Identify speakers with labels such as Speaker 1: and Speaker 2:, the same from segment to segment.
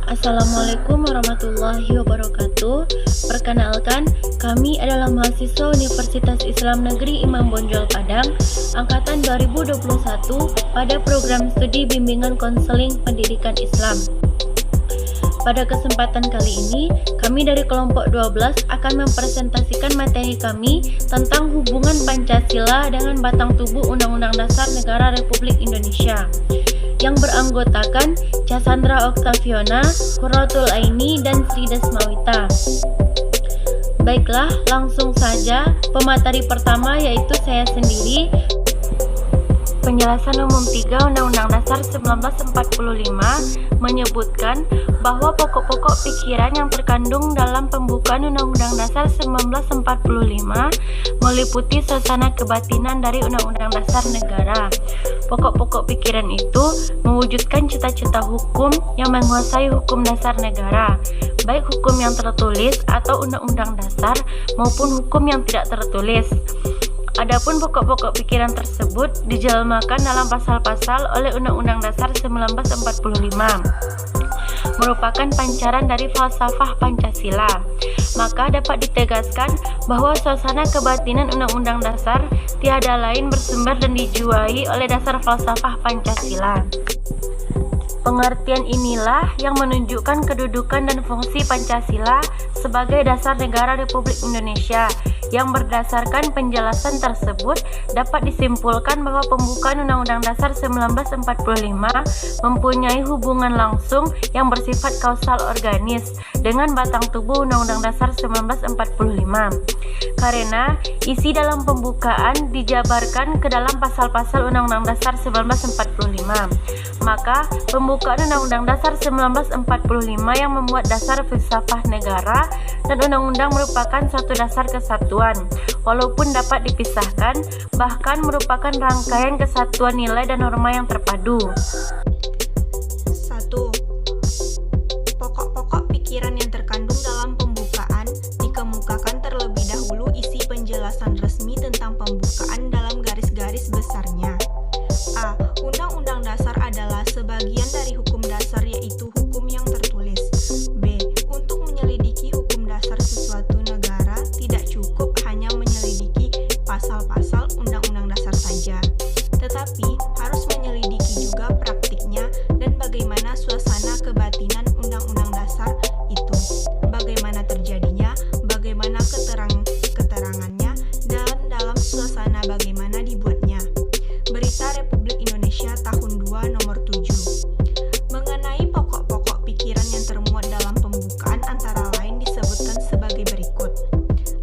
Speaker 1: Assalamualaikum warahmatullahi wabarakatuh. Perkenalkan, kami adalah mahasiswa Universitas Islam Negeri Imam Bonjol Padang, angkatan 2021 pada program studi bimbingan konseling pendidikan Islam. Pada kesempatan kali ini, kami dari kelompok 12 akan mempresentasikan materi kami tentang hubungan Pancasila dengan batang tubuh Undang-Undang Dasar Negara Republik Indonesia yang beranggotakan Cassandra Octaviona, Qurratul Aini, dan Sri Desmawita. Baiklah, langsung saja pemateri pertama yaitu saya sendiri. Penjelasan Umum 3 Undang-Undang Dasar 1945 menyebutkan bahwa pokok-pokok pikiran yang terkandung dalam pembukaan Undang-Undang Dasar 1945 meliputi suasana kebatinan dari Undang-Undang Dasar Negara. Pokok-pokok pikiran itu mewujudkan cita-cita hukum yang menguasai hukum dasar negara, baik hukum yang tertulis atau Undang-Undang Dasar maupun hukum yang tidak tertulis. Adapun pokok-pokok pikiran tersebut dijelmakan dalam pasal-pasal oleh Undang-Undang Dasar 1945, merupakan pancaran dari falsafah Pancasila. Maka dapat ditegaskan bahwa suasana kebatinan Undang-Undang Dasar tiada lain bersumber dan dijiwai oleh dasar falsafah Pancasila. Pengertian inilah yang menunjukkan kedudukan dan fungsi Pancasila sebagai dasar negara Republik Indonesia. Yang berdasarkan penjelasan tersebut dapat disimpulkan bahwa pembukaan Undang-Undang Dasar 1945 mempunyai hubungan langsung yang bersifat kausal organis dengan batang tubuh Undang-Undang Dasar 1945. Karena isi dalam pembukaan dijabarkan ke dalam pasal-pasal Undang-Undang Dasar 1945, maka pembukaan Undang-Undang Dasar 1945 yang membuat dasar filsafah negara dan undang-undang merupakan suatu dasar kesatuan, walaupun dapat dipisahkan, bahkan merupakan rangkaian kesatuan nilai dan norma yang terpadu.
Speaker 2: 1. Pokok-pokok pikiran yang terkandung dalam pembukaan dikemukakan terlebih dahulu isi penjelasan resmi tentang pembukaan dalam garis-garis besarnya. A. Undang-Undang Dasar adalah sebagian dari hukum dasar, yaitu hukum yang tertulis. B. Untuk menyelidiki hukum dasar sesuatu negara tidak cukup hanya menyelidiki pasal-pasal Undang-Undang Dasar saja, tetapi harus menyelidiki juga praktiknya dan bagaimana suasana kebatinan Undang-Undang Dasar itu, bagaimana terjadinya, bagaimana keterangannya, dan dalam suasana bagaimana dibuatnya. Berita Republik Indonesia tahun 2 nomor 7. Mengenai pokok-pokok pikiran yang termuat dalam pembukaan antara lain disebutkan sebagai berikut.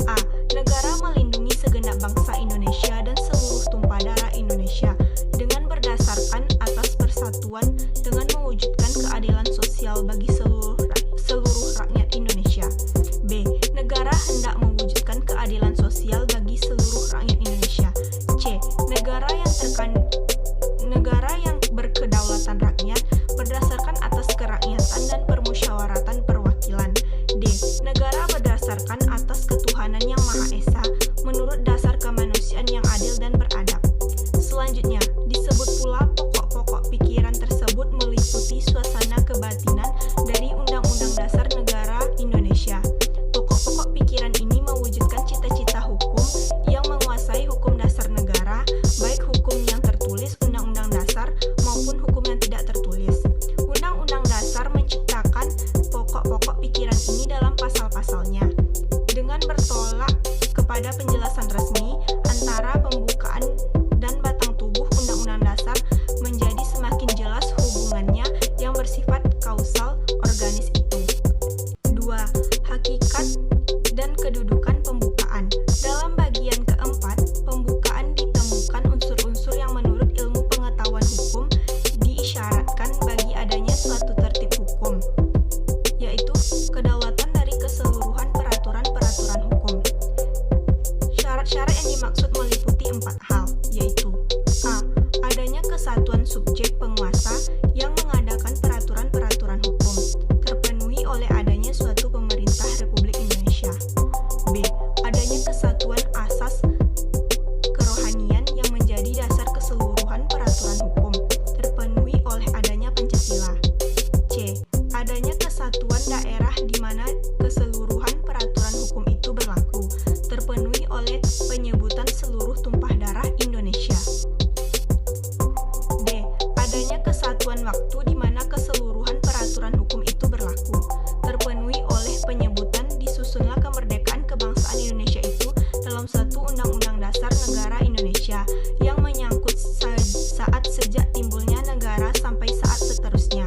Speaker 2: A. Negara melindungi segenap bangsa Indonesia dan seluruh tumpah darah Indonesia dengan berdasarkan atas persatuan dengan mewujudkan keadilan sosial bagi seluruh rakyat Indonesia. B. Negara hendak mewujudkan keadilan sosial bagi seluruh rakyat Indonesia. C. Negara yang berkedaulatan rakyat berdasarkan atas kerakyatan dan permusyawaratan perwakilan. D. Negara berdasarkan atas ketuhanan yang Maha Esa menurut dasar kemanusiaan yang adil dan beradab. Selanjutnya, disebut pula pokok-pokok pikiran tersebut meliputi suasana kebatinan dari Undang-Undang Dasar Negara Indonesia. Pokok-pokok pikiran ini mewujudkan cita-cita hukum yang menguasai hukum dasar negara, baik hukum yang tertulis Undang-Undang Dasar maupun hukum yang tidak tertulis. Undang-Undang Dasar menciptakan pokok adanya kesatuan daerah di mana keseluruhan peraturan hukum itu berlaku, terpenuhi oleh penyebutan seluruh tumpah darah Indonesia. D. Adanya kesatuan waktu di mana keseluruhan peraturan hukum itu berlaku, terpenuhi oleh penyebutan disusunlah kemerdekaan kebangsaan Indonesia itu dalam suatu Undang-Undang Dasar Negara Indonesia yang menyangkut saat sejak timbulnya negara sampai saat seterusnya.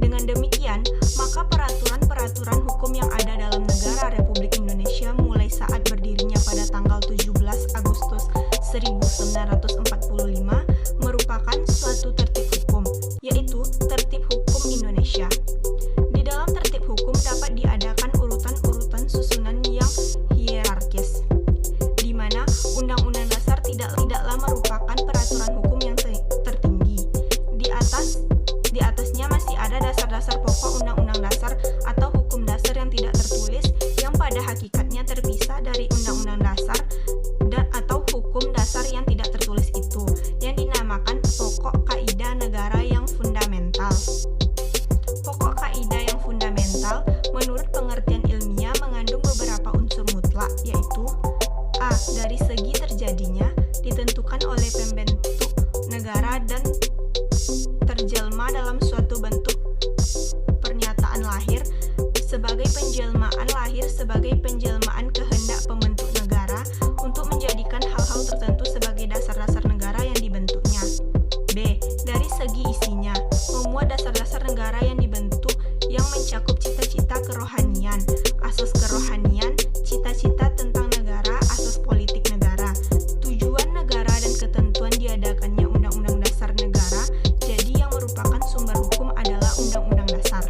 Speaker 2: Dengan demikian, maka peraturan-peraturan hukum yang ada dalam negara Republik Indonesia mulai saat berdirinya pada tanggal 17 Agustus 1945 merupakan suatu tertib hukum, yaitu Tertib Hukum Indonesia. Di dalam tertib hukum dapat diadakan urutan-urutan susunan yang hierarkis, di mana Undang-Undang Dasar tidaklah merupakan peraturan hukum yang tertinggi. Di atasnya masih ada dasar-dasar pokok Undang-Undang Dasar atau hukum dasar yang tidak tertulis yang pada hakikatnya terpisah dari Undang-Undang Dasar atau hukum dasar yang tidak tertulis itu, yang dinamakan pokok kaidah negara yang fundamental. Pokok kaidah yang fundamental menurut pengertian ilmiah mengandung beberapa unsur mutlak, yaitu a. Dari segi terjadinya ditentukan oleh pembentuk negara dan terjelma dalam suatu bentuk pernyataan lahir sebagai penjelmaan lahir sebagai penjelmaan kehendak pembentuk negara untuk menjadikan hal-hal tertentu sebagai dasar-dasar negara yang dibentuknya. B. Dari segi isinya, memuat dasar-dasar negara yang dibentuk yang mencakup cita-cita kerohanian, asas kerohanian, cita-cita tentang negara, asas politik negara, tujuan negara dan ketentuan diadakannya Undang-Undang Dasar Negara. Jadi yang merupakan sumber hukum adalah Undang-Undang Dasar.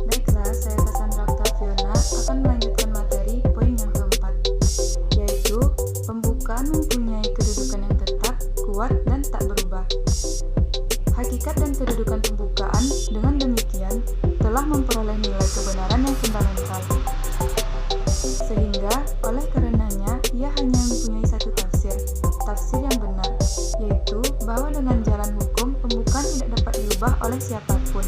Speaker 3: Baiklah, saya Cassandra Octaviana akan melanjutkan materi poin yang keempat, yaitu pembukaan mempunyai kedudukan yang tetap, kuat, dan tak berubah. Hakikat dan kedudukan pembukaan dengan demikian telah memperoleh nilai kebenaran yang fundamental, sehingga oleh karenanya ia hanya mempunyai satu tafsir yang benar, yaitu bahwa dengan jalan hukum pembukaan tidak dapat diubah oleh siapapun.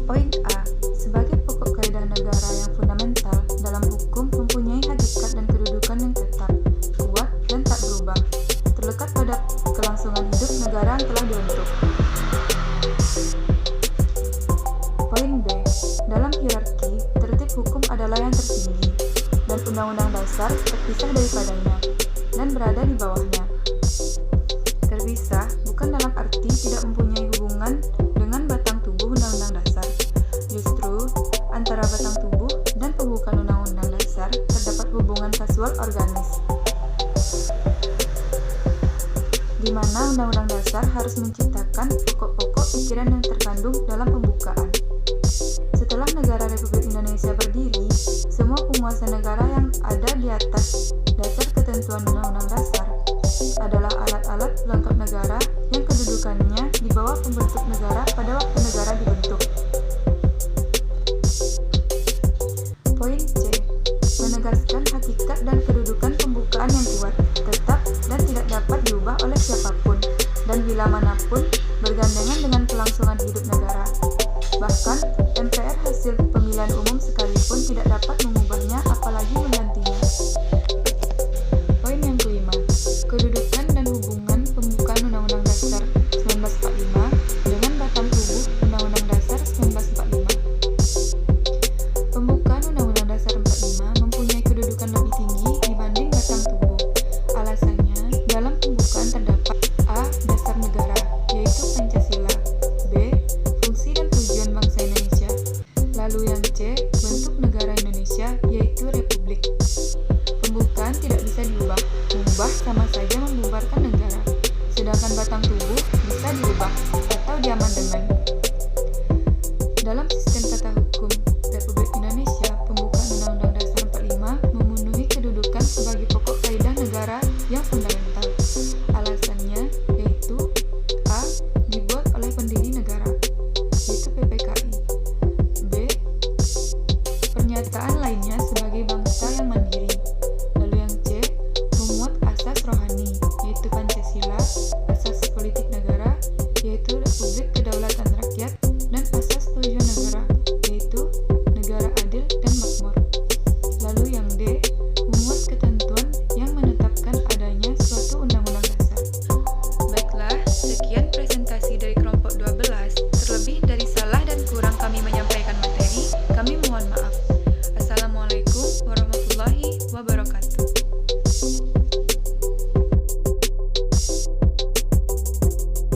Speaker 3: Poin A. Sebagai pokok kaidah negara yang fundamental dalam hukum mempunyai hakikat dan kedudukan yang tetap, kuat, dan tak berubah, terlekat pada kelangsungan hidup negara yang telah dibentuk. Poin B. Dalam hierarki, tertib hukum adalah yang tertinggi, dan Undang-Undang Dasar terpisah daripadanya dan berada di bawahnya. Terpisah bukan dalam arti tidak mempunyai hubungan dengan batang tubuh Undang-Undang Dasar. Justru, antara batang tubuh dan pembukaan Undang-Undang Dasar terdapat hubungan kasual organis, di mana Undang-Undang Dasar harus menciptakan pokok-pokok pikiran yang terkandung dalam pembukaan. Setelah negara Republik Indonesia berdiri, semua penguasa negara yang ada di atas dasar ketentuan Undang-Undang Dasar adalah alat-alat pelengkap negara yang kedudukannya di bawah pembentuk negara pada waktu negara dibentuk. Poin C. Menegaskan hakikat dan kedudukan pembukaan yang kuat, tetap, dan tidak dapat diubah oleh siapapun, dan bila manapun bergandengan dengan kelangsungan hidup negara. Bahkan, MPR hasil pemilihan umum sekalipun tidak dapat mengubah